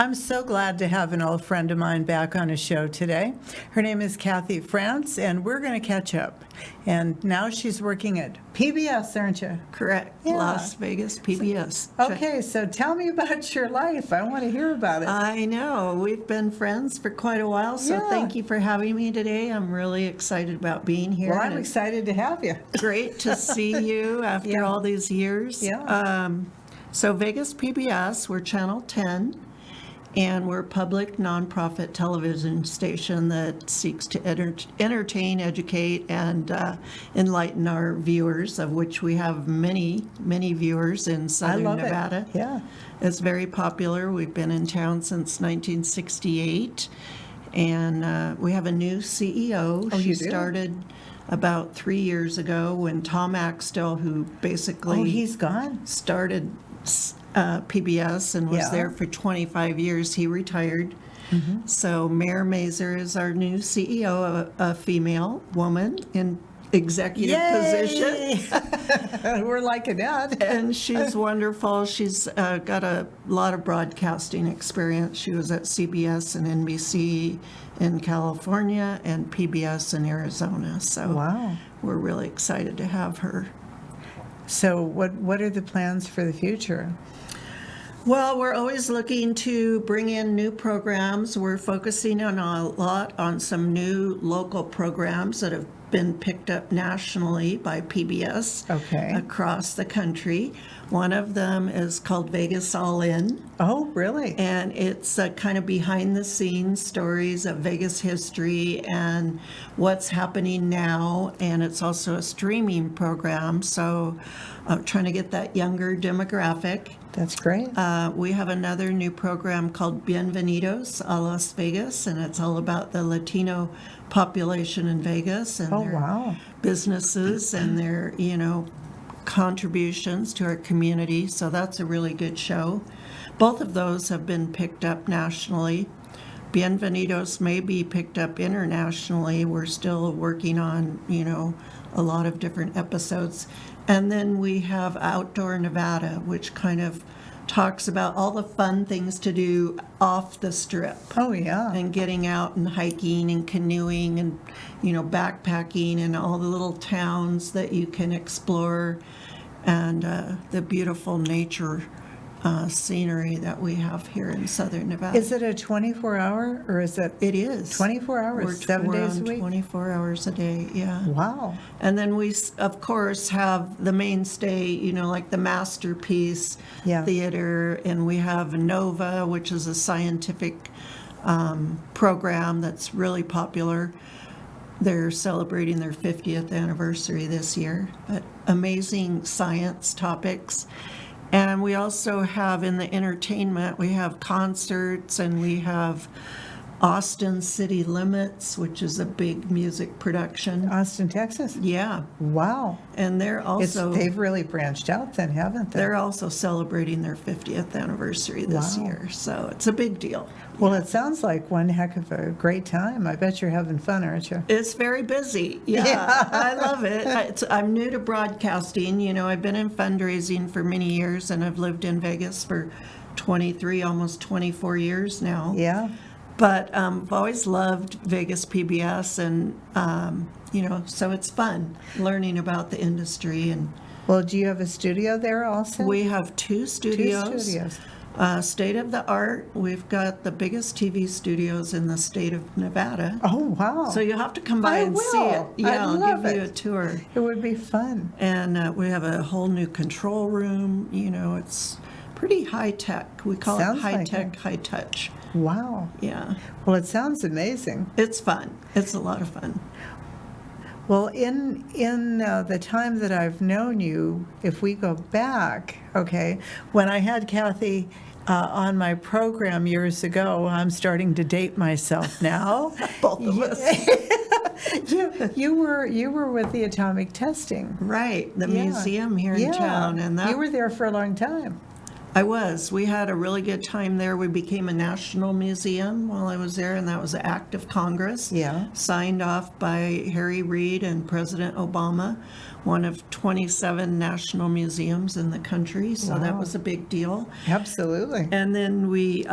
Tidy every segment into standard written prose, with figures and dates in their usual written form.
I'm so glad to have an old friend of mine back on a show today. Her name is Kathleen Frantz, and we're going to catch up. And now she's working at PBS, aren't you? Correct. Yeah. Las Vegas, PBS. Okay, so tell me about your life. I want to hear about it. I know. We've been friends for quite a while, so Yeah. thank you for having me today. I'm really excited about being here. Well, I'm and it's excited to have you. great to see you after Yeah. all these years. Yeah. So Vegas PBS, we're Channel 10. And we're a public nonprofit television station that seeks to entertain, educate, and enlighten our viewers, of which we have many, many viewers in southern Nevada. It. Yeah. It's very popular. We've been in town since 1968. And we have a new CEO. Oh, She you do? started about 3 years ago when Tom Axtell, who basically Oh, he's gone? started PBS and was Yeah. there for 25 years. He retired. So Mayor Mazur is our new CEO, a female woman in executive position. We're liking that. And she's wonderful. She's got a lot of broadcasting experience. She was at CBS and NBC in California and PBS in Arizona. So Wow. we're really excited to have her. So what are the plans for the future? Well, we're always looking to bring in new programs. We're focusing on a lot on some new local programs that have been picked up nationally by PBS Okay. across the country. One of them is called Vegas All In, Oh, really? and it's kind of behind the scenes stories of Vegas history and what's happening now. And it's also a streaming program, so trying to get that younger demographic. That's great. We have another new program called Bienvenidos a Las Vegas, and it's all about the Latino population in Vegas and Oh, their wow. businesses and their, contributions to our community. So that's a really good show. Both of those have been picked up nationally. Bienvenidos may be picked up internationally. We're still working on, a lot of different episodes. And then we have Outdoor Nevada, which kind of talks about all the fun things to do off the strip Oh, yeah. and getting out and hiking and canoeing and, backpacking and all the little towns that you can explore and the beautiful nature scenery that we have here in southern Nevada. Is it a 24-hour or is it It is. 24 hours, We're 7 days a on week? 24 hours a day, yeah. Wow. And then we, of course, have the mainstay, like the Masterpiece Yeah. Theater, and we have Nova, which is a scientific program that's really popular. They're celebrating their 50th anniversary this year, but amazing science topics. And we also have in the entertainment, we have concerts and we have Austin City Limits, which is a big music production. Austin, Texas? Yeah, Wow. and they're also They've really branched out then, haven't they? they're also celebrating their 50th anniversary this Wow. year, so it's a big deal. Well, it sounds like one heck of a great time. I bet you're having fun, aren't you? It's very busy. Yeah, I love it. I'm new to broadcasting. I've been in fundraising for many years, and I've lived in Vegas for 23, almost 24 years now. Yeah. But I've always loved Vegas PBS, and so it's fun learning about the industry. And Well, do you have a studio there also? we have two studios. Two studios. State of the art. We've got the biggest TV studios in the state of Nevada. Oh, wow. So you'll have to come by I and see it. will. Yeah, I'd I'll love give you it. a tour. It would be fun. And we have a whole new control room. It's pretty high tech. We call Sounds it high like tech, it. high touch. Wow. Yeah, Well, it sounds amazing. it's fun. It's a lot of fun. Well, in the time that I've known you, if we go back, okay, when I had Kathy on my program years ago, I'm starting to date myself now. Both of us. You were with the atomic testing. Right, the Yeah. museum here in Yeah. town, and that You were there for a long time. I was. We had a really good time there. We became a national museum while I was there, and that was an act of Congress. Yeah. Signed off by Harry Reid and President Obama, one of 27 national museums in the country. So that Wow. was a big deal. Absolutely. And then we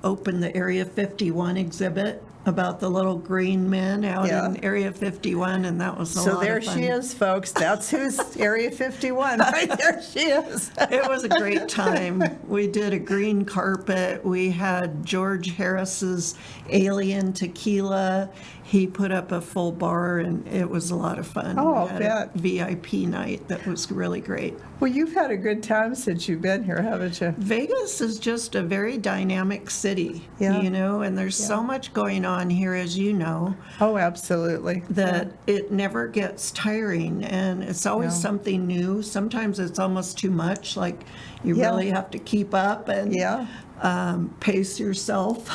opened the Area 51 exhibit about the little green men out Yeah. in Area 51, and that was a So lot there of fun. she is, folks. That's who's Area 51. Right there she is. It was a great time. We did a green carpet. We had George Harris's Alien Tequila. He put up a full bar, and it was a lot of fun. Oh, We I'll had bet. a VIP night that was really great. Well, you've had a good time since you've been here, haven't you? Vegas is just a very dynamic city, Yeah. you know, and there's so much going on here, as you know, Oh, absolutely. that it never gets tiring, and it's always Yeah. something new. Sometimes it's almost too much, like you Yeah. really have to keep up and Yeah. pace yourself.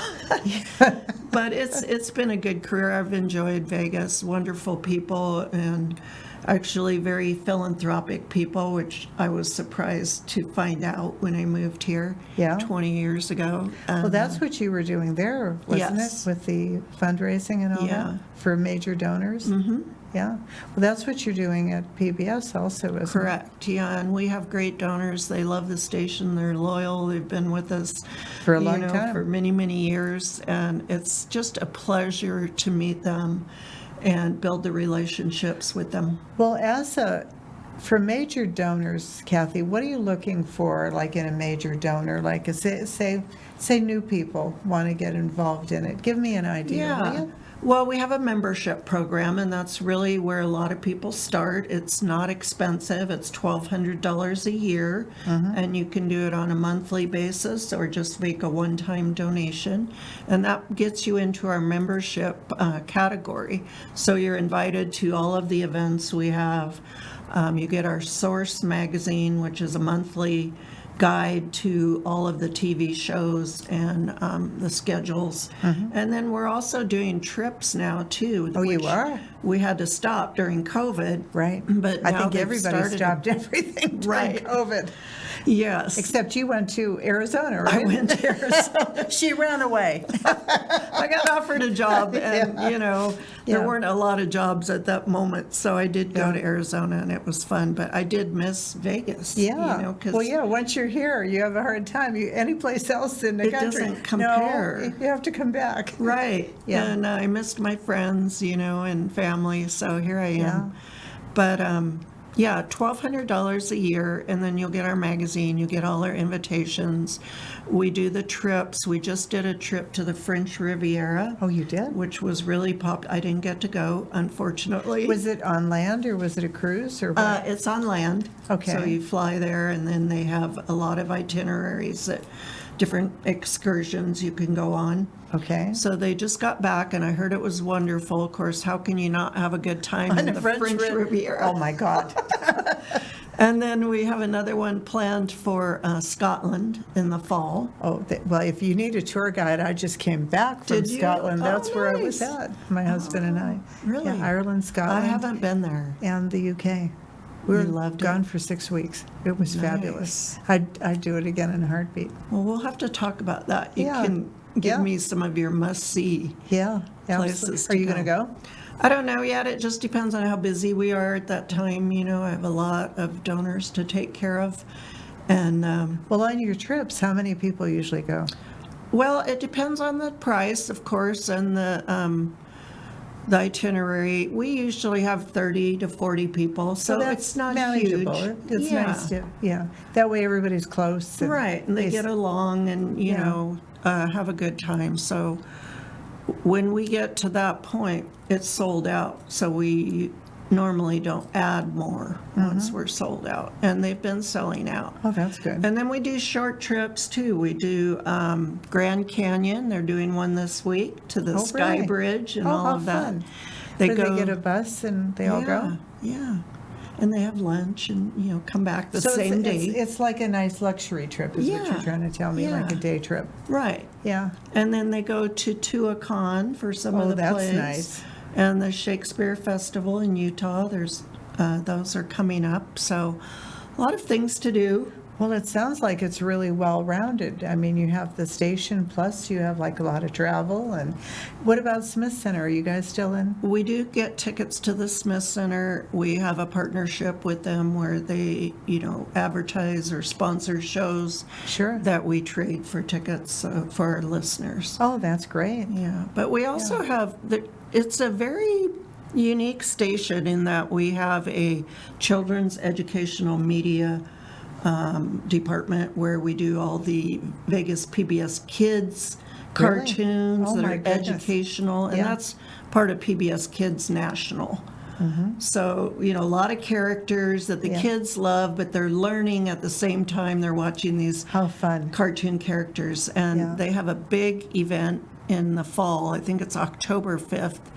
But it's been a good career. I've enjoyed Vegas, wonderful people, and actually very philanthropic people, which I was surprised to find out when I moved here Yeah. 20 years ago. Well, that's what you were doing there, wasn't Yes. it? With the fundraising and all Yeah. that for major donors? Mm-hmm. Yeah. Well, that's what you're doing at PBS also, isn't it? Correct, yeah, and we have great donors. They love the station, they're loyal, they've been with us For a you long know, time. for many, many years, and it's just a pleasure to meet them and build the relationships with them. Well, for major donors, Kathy, what are you looking for, like in a major donor? Like, say new people want to get involved in it. Give me an idea, will Yeah. you? Well, we have a membership program, and that's really where a lot of people start. It's not expensive. It's $1,200 a year, and you can do it on a monthly basis or just make a one-time donation. And that gets you into our membership category. So you're invited to all of the events we have. You get our Source magazine, which is a monthly guide to all of the TV shows and the schedules. And then we're also doing trips now too. Oh, you which are? We had to stop during COVID. Right. But I now think they've everybody started- stopped everything during Right. COVID. Yes. Except you went to Arizona, right? I went to Arizona. She ran away. I got offered a job, and Yeah. you know, there Yeah. weren't a lot of jobs at that moment, so I did go Yeah. to Arizona, and it was fun. But I did miss Vegas. Yeah. You know, 'cause Well, yeah, once you're here, you have a hard time. Any place else in the It country. doesn't compare. No, you have to come back. Right. Yeah. And I missed my friends, you know, and family, so here I am. Yeah. But yeah, $1,200 a year, and then you'll get our magazine, you get all our invitations. We do the trips. We just did a trip to the French Riviera, Oh, you did? which was really I didn't get to go, unfortunately. Was it on land or was it a cruise or what? It's on land. Okay. So you fly there, and then they have a lot of itineraries that different excursions you can go on. Okay. So they just got back, and I heard it was wonderful. Of course, how can you not have a good time in the French Riviera? Oh, my God. And then we have another one planned for Scotland in the fall. Oh, well, if you need a tour guide, I just came back from Did you? Scotland. Oh, That's where I was nice. at, my husband and I. Really? Yeah, Ireland, I Scotland, haven't been there. and the UK. We were You loved it? gone for 6 weeks. It was fabulous. I'd do it again in a heartbeat. Well, we'll have to talk about that. You Yeah. can give Yeah. me some of your must-see. Yeah, Places absolutely. to Are you going to go. go? I don't know yet. It just depends on how busy we are at that time. You know, I have a lot of donors to take care of. And, Well, on your trips, how many people usually go? well, it depends on the price, of course, and the itinerary. We usually have 30 to 40 people, so that's it's not manageable. huge. It's Yeah. nice to, yeah. That way everybody's close. and Right, and they get along and, you Yeah. know, have a good time. So when we get to that point, it's sold out. So we normally don't add more once we're sold out. And they've been selling out. Oh, that's good. And then we do short trips too. We do Grand Canyon. They're doing one this week to the Oh, Sky really? Bridge and Oh, all how of that. fun. They Do go. they get a bus and they all go? Yeah. And they have lunch and, you know, come back the So same day. It's like a nice luxury trip, is what Yeah, you're trying to tell me, like a yeah. day trip. Right. Yeah. And then they go to Tuacahn for some Oh, of the that's plays. nice. And the Shakespeare Festival in Utah. Those are coming up. So a lot of things to do. Well, it sounds like it's really well-rounded. I mean, you have the station, plus you have like a lot of travel. And what about Smith Center? Are you guys still in? We do get tickets to the Smith Center. We have a partnership with them where they, advertise or sponsor shows Sure. that we trade for tickets for our listeners. Oh, that's great. Yeah, but we also have, it's a very unique station in that we have a children's educational media department where we do all the Vegas PBS Kids Really? cartoons Oh, that my are goodness. educational, and Yeah. that's part of PBS Kids National. So, a lot of characters that the Yeah. kids love, but they're learning at the same time they're watching these How fun. cartoon characters. And Yeah. they have a big event in the fall. I think it's October 5th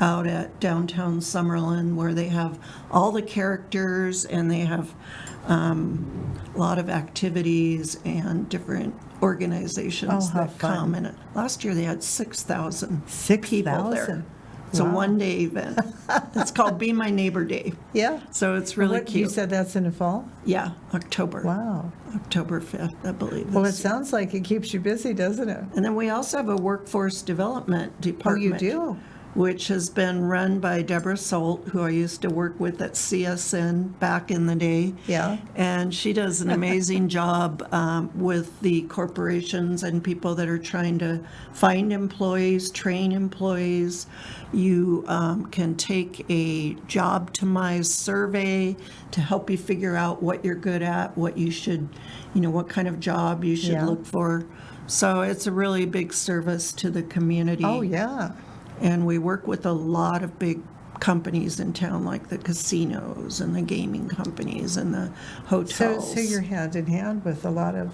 out at downtown Summerlin, where they have all the characters and they have a lot of activities and different organizations Oh, how that come. fun. And last year they had 6,000 6,000. people there. It's a Wow. one-day event. It's called Be My Neighbor Day. Yeah. So it's really What, cute. you said that's in the fall? Yeah, October. Wow. October 5th, I believe. Well, it is. sounds like it keeps you busy, doesn't it? And then we also have a workforce development Oh, department. you do? Which has been run by Deborah Solt, who I used to work with at CSN back in the day. Yeah. And she does an amazing job with the corporations and people that are trying to find employees, train employees. You can take a job to my survey to help you figure out what you're good at, what you should, what kind of job you should Yeah. look for. So it's a really big service to the community. Oh, yeah. And we work with a lot of big companies in town, like the casinos and the gaming companies and the hotels. So you're hand in hand with a lot of,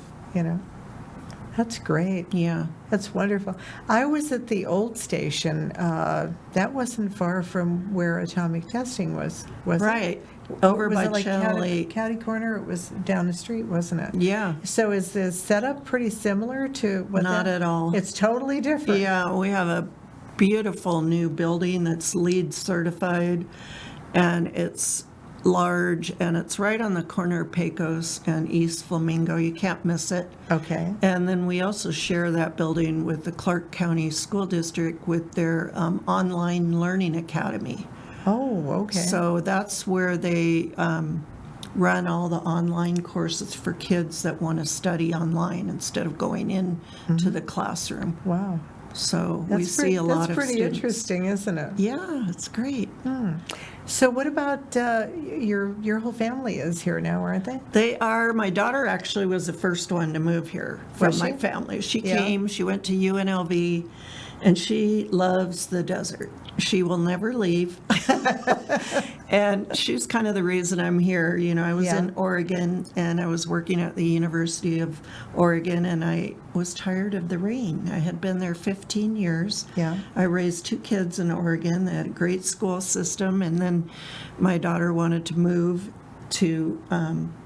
that's great. Yeah. That's wonderful. I was at the old station. That wasn't far from where atomic testing was it? Right. Over Was by it like Channel 8. Catty Corner? It was down the street, wasn't it? Yeah. So is the setup pretty similar to what Not at all. It's totally different. Yeah, we have a beautiful new building that's LEED certified, and it's large, and it's right on the corner of Pecos and East Flamingo. You can't miss it. Okay. And then we also share that building with the Clark County School District with their online learning academy. Oh, okay. So that's where they run all the online courses for kids that want to study online instead of going in to the classroom. Wow. So we see a lot of That's pretty students. interesting, isn't it? Yeah, it's great. So what about your whole family is here now, aren't they? They are, my daughter actually was the first one to move here from Was my she? family. She Yeah. came, she went to UNLV, and she loves the desert. She will never leave. And she's kind of the reason I'm here. I was Yeah. in Oregon, and I was working at the University of Oregon, and I was tired of the rain. I had been there 15 years. Yeah. I raised 2 kids in Oregon. They had a great school system, and then my daughter wanted to move to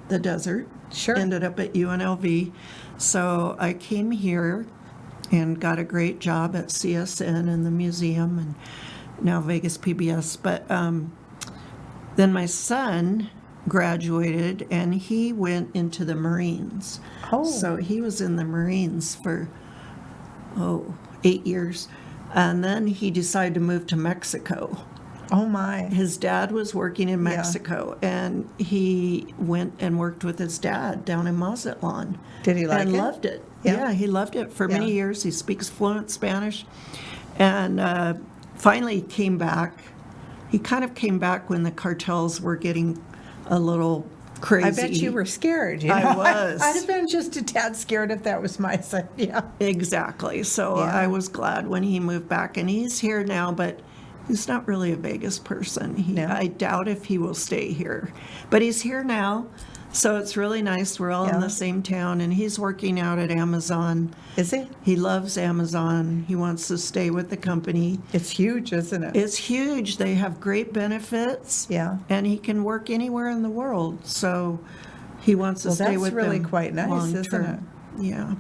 the desert. Sure. Ended up at UNLV. So I came here and got a great job at CSN and the museum and now Vegas PBS. But then my son graduated and he went into the Marines. Oh. So he was in the Marines for, 8 years. And then he decided to move to Mexico. Oh, my. His dad was working in Mexico, and he went and worked with his dad down in Mazatlan. Did he like and it? loved it. Yeah. Yeah, he loved it for many Yeah. years. He speaks fluent Spanish. And finally came back. He kind of came back when the cartels were getting a little crazy. I bet you were scared. I was. I'd have been just a tad scared if that was my son. Yeah. Exactly. So Yeah. I was glad when he moved back, and he's here now, but he's not really a Vegas person. No. I doubt if he will stay here. But he's here now, so it's really nice. We're all in Yeah. the same town, and he's working out at Amazon. Is he? He loves Amazon. He wants to stay with the company. It's huge, isn't it? It's huge. They have great benefits. Yeah. And he can work anywhere in the world, so he wants to Well, stay that's with really them quite nice, long isn't term. Yeah.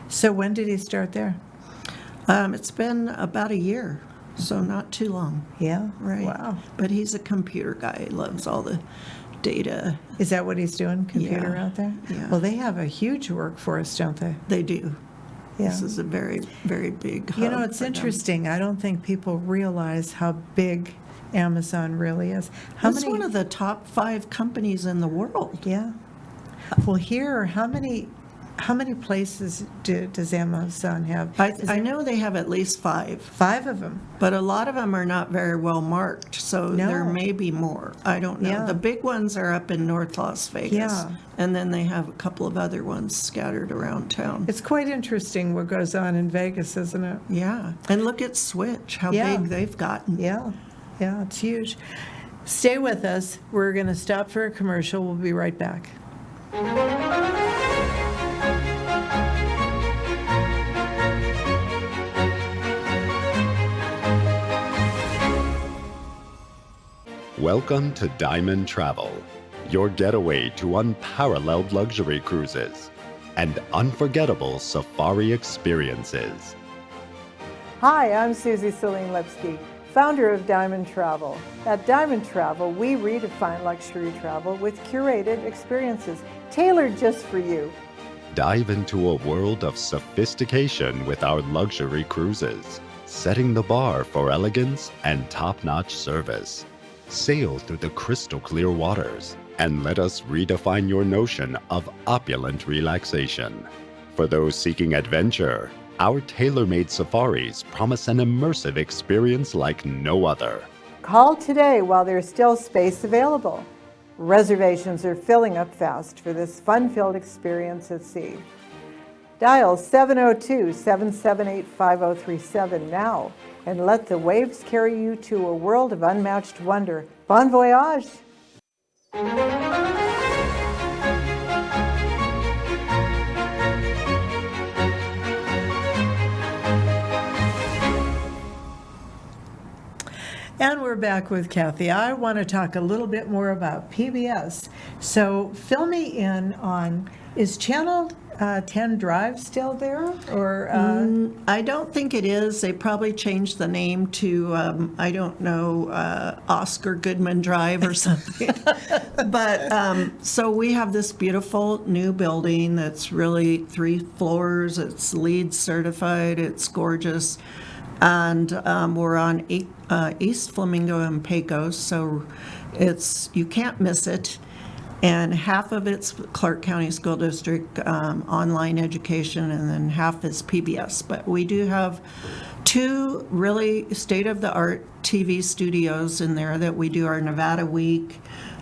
So when did he start there? It's been about a year, so not too long. Yeah. Right. Wow. But he's a computer guy. He loves all the data. Is that what he's doing, computer Yeah, out there? yeah. Well, they have a huge workforce, don't they? They do. Yeah. This is a very, very big hub You know, it's for them. interesting. I don't think people realize how big Amazon really is. How It's many? one of the top 5 companies in the world. Yeah. Well, here, how many places does Amazon have? I know they have at least 5, 5 of them. but a lot of them are not very well marked, so there No. may be more. I don't know. Yeah. The big ones are up in North Las Vegas, Yeah. and then they have a couple of other ones scattered around town. It's quite interesting what goes on in Vegas, isn't it? Yeah, and look at Switch, how Yeah. big they've gotten. Yeah, yeah, it's huge. Stay with us. We're going to stop for a commercial. We'll be right back. Welcome to Diamond Travel, your getaway to unparalleled luxury cruises and unforgettable safari experiences. Hi, I'm Suzy Saline Lipsky, founder of Diamond Travel. At Diamond Travel, we redefine luxury travel with curated experiences tailored just for you. Dive into a world of sophistication with our luxury cruises, setting the bar for elegance and top-notch service. Sail through the crystal clear waters and let us redefine your notion of opulent relaxation. For those seeking adventure, our tailor-made safaris promise an immersive experience like no other. Call today while there's still space available. Reservations are filling up fast for this fun-filled experience at sea. Dial 702-778-5037 now and let the waves carry you to a world of unmatched wonder. Bon voyage! And we're back with Kathy. I want to talk a little bit more about PBS. So fill me in on, is Channel 10 Drive still there? Or I don't think it is. They probably changed the name to, I don't know, Oscar Goodman Drive or something. But so we have this beautiful new building that's really 3 floors. It's LEED certified. It's gorgeous. And we're on East Flamingo and Pecos, so you can't miss it. And half of it's Clark County School District online education, and then half is PBS. But we do have 2 really state-of-the-art TV studios in there that we do our Nevada Week,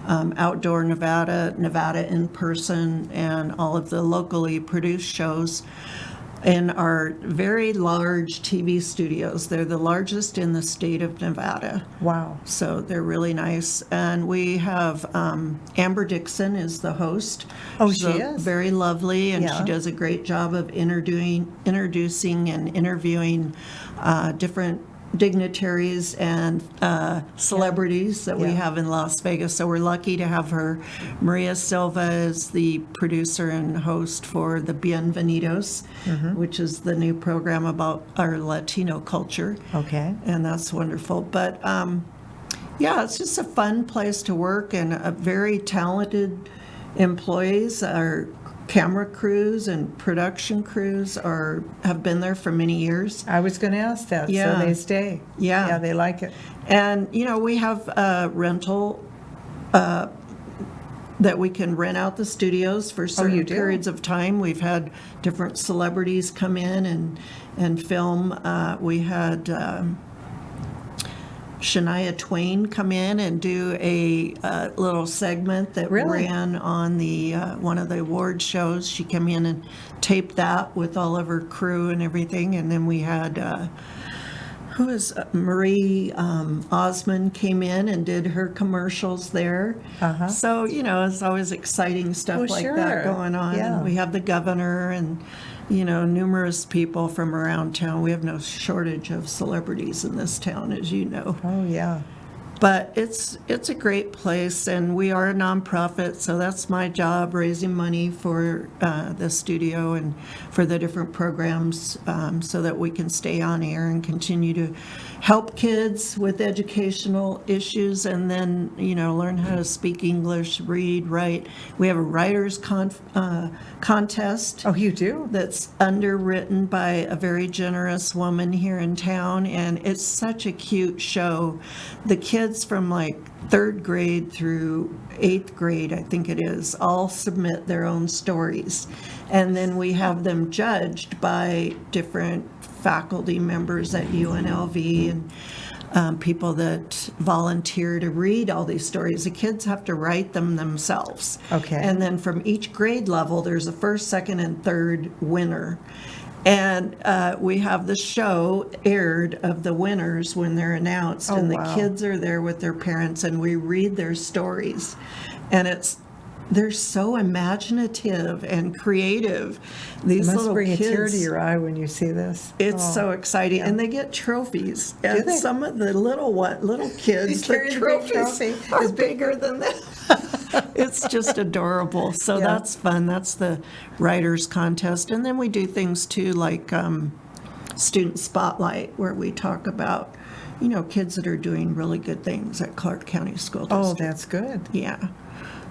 Outdoor Nevada, Nevada in Person, and all of the locally produced shows in our very large TV studios. They're the largest in the state of Nevada. wow. So they're really nice. And we have Amber Dixon is the host. Oh, She's she is? very lovely, and Yeah. she does a great job of introducing and interviewing different dignitaries and celebrities that we Yeah. have in Las Vegas. So we're lucky to have her. Maria Silva is the producer and host for the Bienvenidos, which is the new program about our Latino culture. Okay. And that's wonderful. But yeah, it's just a fun place to work, and a very talented employees. Our camera crews and production crews have been there for many years. I was going to ask that, Yeah. so they stay. Yeah. Yeah, they like it. And, we have a rental that we can rent out the studios for certain you do? periods of time. We've had different celebrities come in and film. We had Shania Twain come in and do a little segment that Really? ran on the one of the award shows. She came in and taped that with all of her crew and everything. And then we had Marie Osmond came in and did her commercials there. Uh-huh. So, it's always exciting stuff Oh, like sure. that going on. Yeah. And we have the governor and, numerous people from around town. We have no shortage of celebrities in this town, as you know. Oh, yeah. But it's a great place, and we are a nonprofit, so that's my job, raising money for the studio and for the different programs so that we can stay on air and continue to help kids with educational issues and then, learn how to speak English, read, write. We have a writers contest. Oh, you do? That's underwritten by a very generous woman here in town, and it's such a cute show. The kids from like 3rd grade through 8th grade, I think it is, all submit their own stories. And then we have them judged by different faculty members at UNLV and people that volunteer to read all these stories. The kids have to write them themselves. Okay. And then from each grade level, there's a 1st, 2nd, and 3rd winner. And we have the show aired of the winners when they're announced, Oh, and the wow. kids are there with their parents, and we read their stories. And they're so imaginative and creative. It These must little bring a tear kids, to your eye when you see this. it's Oh. so exciting, yeah. and they get trophies. Do And they? some of the little kids, the carry the big trophies trophy. are It's bigger than that. It's just adorable. So Yeah. that's fun. That's the writers contest, and then we do things too, like student spotlight, where we talk about kids that are doing really good things at Clark County School District. Oh, that's good. Yeah.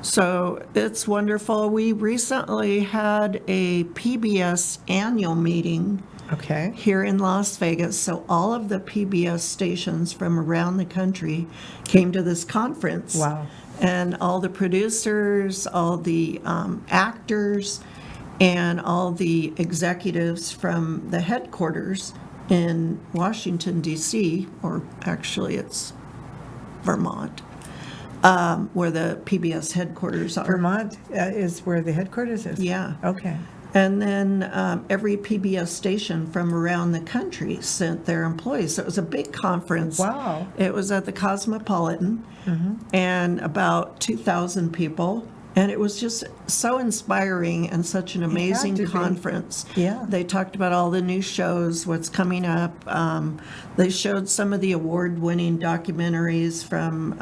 So it's wonderful. We recently had a PBS annual meeting Okay. here in Las Vegas. So all of the PBS stations from around the country came to this conference. Wow. And all the producers, all the actors, and all the executives from the headquarters in Washington, D.C., or actually it's Vermont, where the PBS headquarters are. Vermont is where the headquarters is? Yeah. Okay. And then every PBS station from around the country sent their employees. So it was a big conference. Wow. It was at the Cosmopolitan, and about 2,000 people. And it was just so inspiring and such an amazing to be. conference. Yeah. They talked about all the new shows, what's coming up. They showed some of the award-winning documentaries from,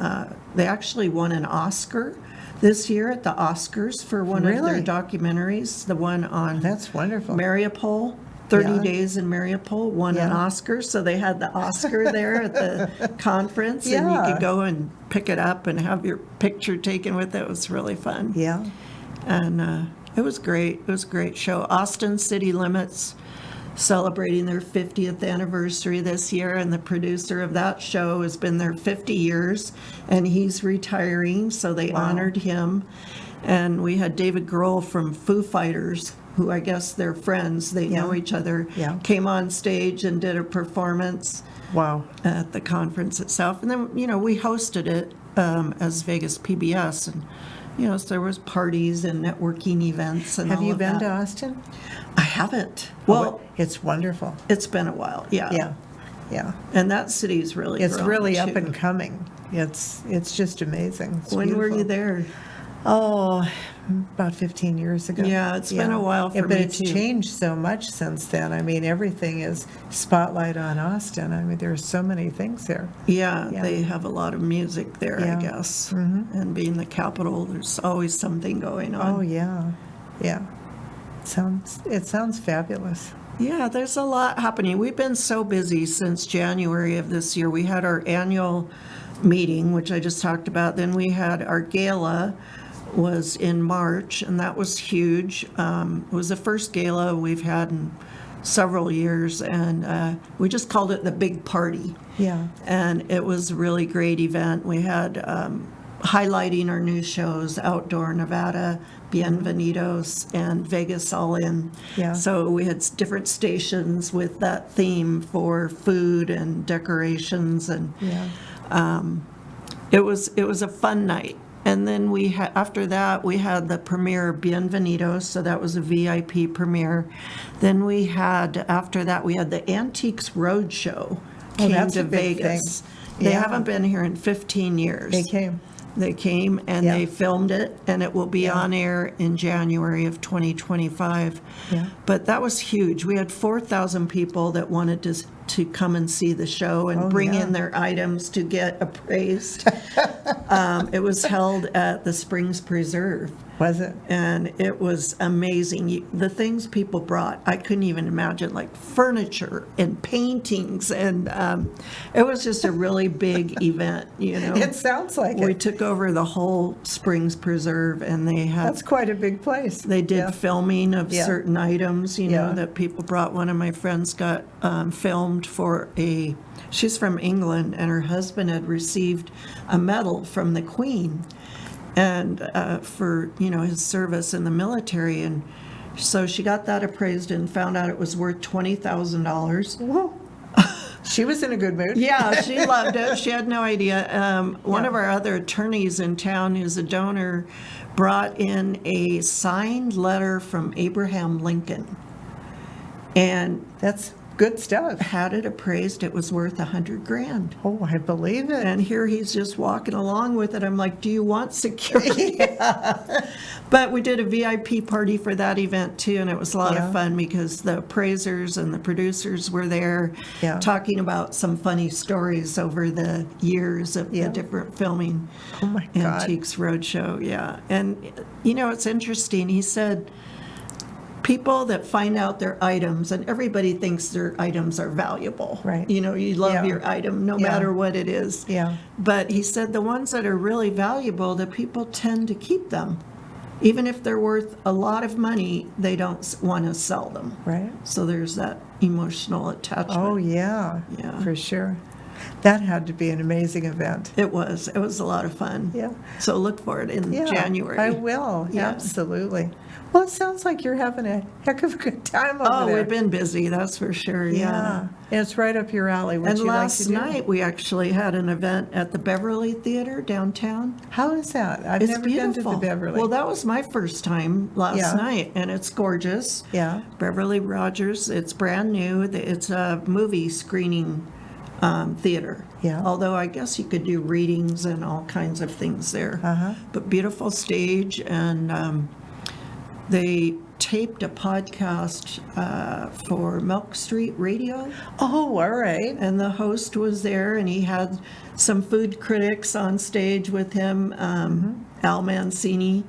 they actually won an Oscar this year at the Oscars for one of their Really? documentaries. The one on That's wonderful. Mariupol, 30 Yeah. Days in Mariupol, won an Yeah. Oscar. So they had the Oscar there at the conference, and you Yeah. could go and pick it up and have your picture taken with it. It was really fun. Yeah. And it was great. It was a great show. Austin City Limits celebrating their 50th anniversary this year, and the producer of that show has been there 50 years, and he's retiring, so they honored him. And we had David Grohl from Foo Fighters, who I guess they're friends, they know Yeah. each other, Yeah. came on stage and did a performance Wow. at the conference itself. And then, we hosted it as Vegas PBS, and, so there was parties and networking events and Have all you of been that. to Austin? I haven't. Well, It's wonderful. it's been a while, yeah. Yeah. Yeah. And that city's really It's grown, really up too. and coming. It's just amazing. It's When were you beautiful. there? Oh, about 15 years ago. Yeah, it's been a while for but me, it's too. changed so much since then. I mean, everything is spotlight on Austin. I mean, there are so many things there. Yeah, Yeah. they have a lot of music there, Yeah. I guess. And being the capital, there's always something going on. Oh, yeah. Yeah. It sounds fabulous. Yeah, there's a lot happening. We've been so busy since January of this year. We had our annual meeting, which I just talked about. Then we had our gala was in March, and that was huge. It was the first gala we've had in several years, and we just called it the big party. Yeah. And it was a really great event. We had highlighting our new shows, Outdoor Nevada, Bienvenidos, and Vegas All In. Yeah. So we had different stations with that theme for food and decorations, and Yeah. it was a fun night. And then after that, we had the premiere Bienvenidos, so that was a VIP premiere. Then after that, we had the Antiques Roadshow came that's to a big Vegas. thing. They Yeah. haven't been here in 15 years. They came. They came and Yeah. they filmed it, and it will be Yeah. on air in January of 2025. Yeah. But that was huge. We had 4,000 people that wanted to to come and see the show and bring yeah. in their items to get appraised. It was held at the Springs Preserve. Was it? And it was amazing. The things people brought, I couldn't even imagine, like furniture and paintings. And it was just a really big event, you know. It sounds like We it. took over the whole Springs Preserve, and they had That's quite a big place. they did Yeah. filming of Yeah. certain items, you know, Yeah. that people brought. One of my friends got filmed for she's from England, and her husband had received a medal from the Queen, and for, you know, his service in the military. And so she got that appraised and found out it was worth $20,000. Whoa. She was in a good mood. Yeah, she loved it. She had no idea. One of our other attorneys in town, who's a donor, brought in a signed letter from Abraham Lincoln and That's good stuff. had it appraised. It was worth $100,000. Oh, I believe it. And here he's just walking along with it. I'm like, do you want security? But we did a VIP party for that event too, and it was a lot Yeah. of fun because the appraisers and the producers were there Yeah. talking about some funny stories over the years of Yeah. the different filming. Oh, my God. Antiques Roadshow, yeah. And, you know, it's interesting. He said people that find out their items, and everybody thinks their items are valuable. Right. You know, you love Yeah. your item no Yeah. matter what it is. Yeah. But he said the ones that are really valuable, the people tend to keep them. Even if they're worth a lot of money, they don't want to sell them. Right. So there's that emotional attachment. Oh, yeah. Yeah. For sure. That had to be an amazing event. It was a lot of fun. Yeah. So look for it in Yeah, January. I will. Yeah. Absolutely. Well, it sounds like you're having a heck of a good time over Oh, there. we've been busy, that's for sure. Yeah. And it's right up your alley. What And you like last to do. night, we actually had an event at the Beverly Theater downtown. How is that? I've It's never beautiful. been to the Beverly. Well, that was my first time last Yeah. night, and it's gorgeous. Yeah. Beverly Rogers, it's brand new. It's a movie screening theater. Yeah. Although I guess you could do readings and all kinds of things there. Uh-huh. But beautiful stage, and they taped a podcast for Milk Street Radio. Oh, all right. And the host was there, and he had some food critics on stage with him, Al Mancini.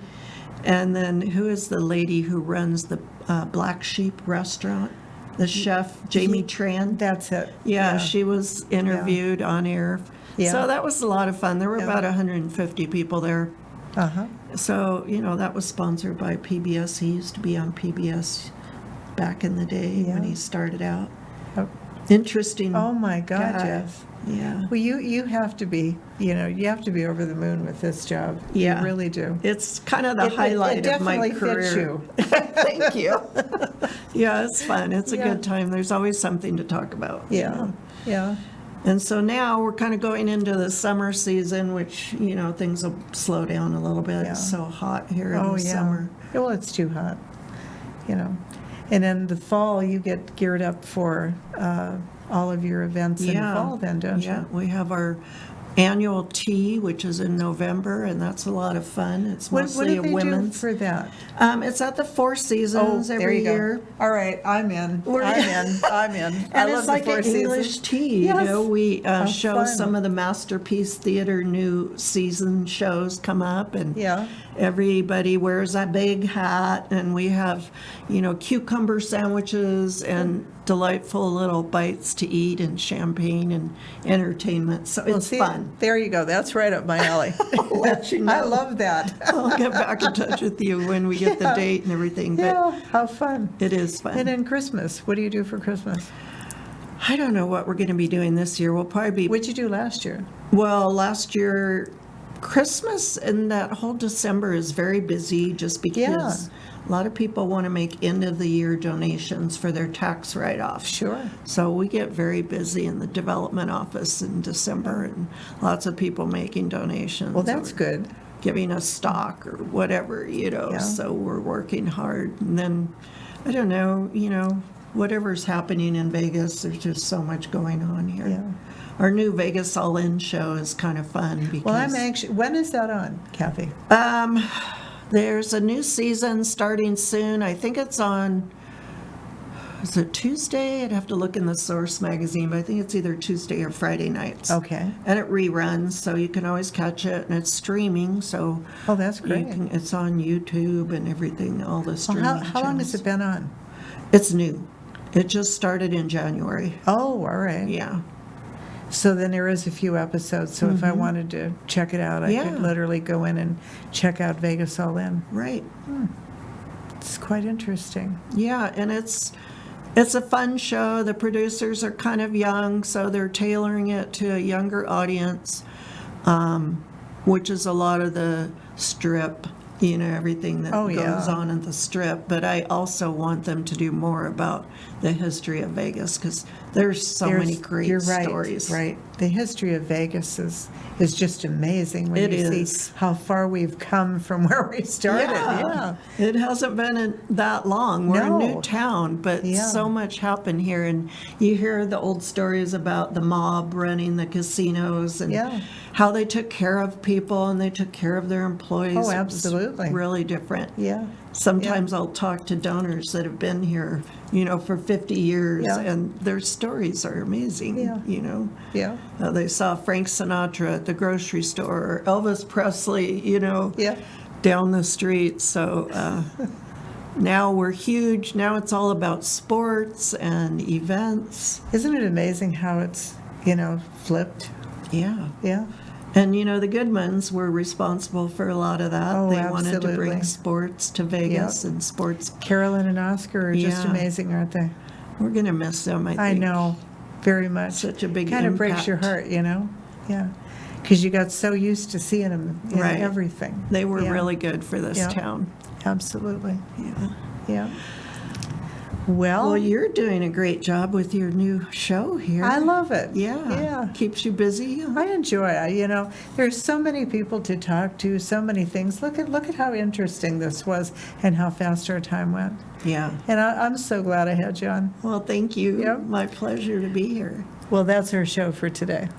And then who is the lady who runs the Black Sheep restaurant? The chef, Jamie Tran. That's it. Yeah, she was interviewed on air. Yeah. So that was a lot of fun. There were Yeah. about 150 people there. Uh-huh. So, you know, that was sponsored by PBS. He used to be on PBS back in the day when Yeah. he started out. Oh. Interesting. Oh, my God, guy. yes. Yeah. Well, you have to be, you have to be over the moon with this job. Yeah. You really do. It's kind of the highlight it of my definitely career. fits you. Thank you. Yeah, it's fun. It's a Yeah. good time. There's always something to talk about. you Yeah. know. Yeah. And so now we're kind of going into the summer season, which, you know, things will slow down a little bit. Yeah. It's so hot here in Oh, the yeah. summer. Well, it's too hot, And in the fall, you get geared up for all of your events in the fall then, don't Yeah, you? we have our annual tea, which is in November, and that's a lot of fun. It's What mostly do a they do women's. for that? It's at the Four Seasons there every you go. year. All right, I'm in. We're- I'm in. I And love it's like the Four an Seasons. English tea, Yes. you know. We How show fun. some of the Masterpiece Theater new season shows come up, and Yeah. everybody wears a big hat, and we have, you know, cucumber sandwiches and delightful little bites to eat and champagne and entertainment. So Well, it's see, fun. There you go. That's right up my alley. I'll let you know. I love that. I'll get back in touch with you when we get the Yeah. date and everything, but Yeah, how fun. it is fun. And then Christmas, what do you do for Christmas? I don't know what we're going to be doing this year. We'll probably be What'd you do last year? Well, last year, Christmas and that whole December is very busy just because a lot of people want to make end of the year donations for their tax write-off. Sure. So we get very busy in the development office in December, and lots of people making donations. Well, that's or good. Giving us stock or whatever, you know. Yeah. So we're working hard. And then, I don't know, you know, whatever's happening in Vegas, there's just so much going on here. Yeah. Our new Vegas Saline show is kind of fun because Well, I'm anxious. When is that on, Kathy? there's a new season starting soon. I think it's on is it Tuesday? I'd have to look in the Source magazine, but I think it's either Tuesday or Friday nights. Okay. And it reruns, so you can always catch it, and it's streaming, so Oh, that's great. it's on YouTube and everything, all the Well, streaming how long has channels. it been on? It's new. It just started in January. Oh, all right. Yeah. So then there is a few episodes, so if I wanted to check it out, I Yeah. could literally go in and check out Vegas All In. Right. It's quite interesting. Yeah, and it's a fun show. The producers are kind of young, so they're tailoring it to a younger audience, which is a lot of the Strip, everything that Oh, goes yeah. on at the Strip. But I also want them to do more about the history of Vegas, because there's so many great You're right, stories. Right. The history of Vegas is just amazing when It you is. see how far we've come from where we started. Yeah. It hasn't been that long. We're a No. new town, but Yeah. so much happened here. And you hear the old stories about the mob running the casinos and Yeah. how they took care of people and they took care of their employees. Oh, It was absolutely. really different. Yeah. Sometimes I'll talk to donors that have been here, for 50 years, Yeah. and their stories are amazing, Yeah. Yeah. They saw Frank Sinatra at the grocery store, or Elvis Presley, Yeah. down the street. So now we're huge. Now it's all about sports and events. Isn't it amazing how it's, flipped? Yeah. Yeah. And, the Goodmans were responsible for a lot of that. Oh, They wanted to absolutely. bring sports to Vegas and sports. Carolyn and Oscar are just Yeah. amazing, aren't they? We're going to miss them, I think. I know, very much. Such a big kind of breaks your impact. heart, Yeah. Because you got so used to seeing them in Right. everything. They were Yeah. really good for this Yeah. town. Absolutely. Yeah. Yeah. Well, Well, you're doing a great job with your new show here. I love it. Yeah. Yeah. Keeps you busy. I enjoy it. There's so many people to talk to, so many things. Look at how interesting this was and how fast our time went. Yeah. And I'm so glad I had you on. Well, thank you. Yep. My pleasure to be here. Well, that's our show for today.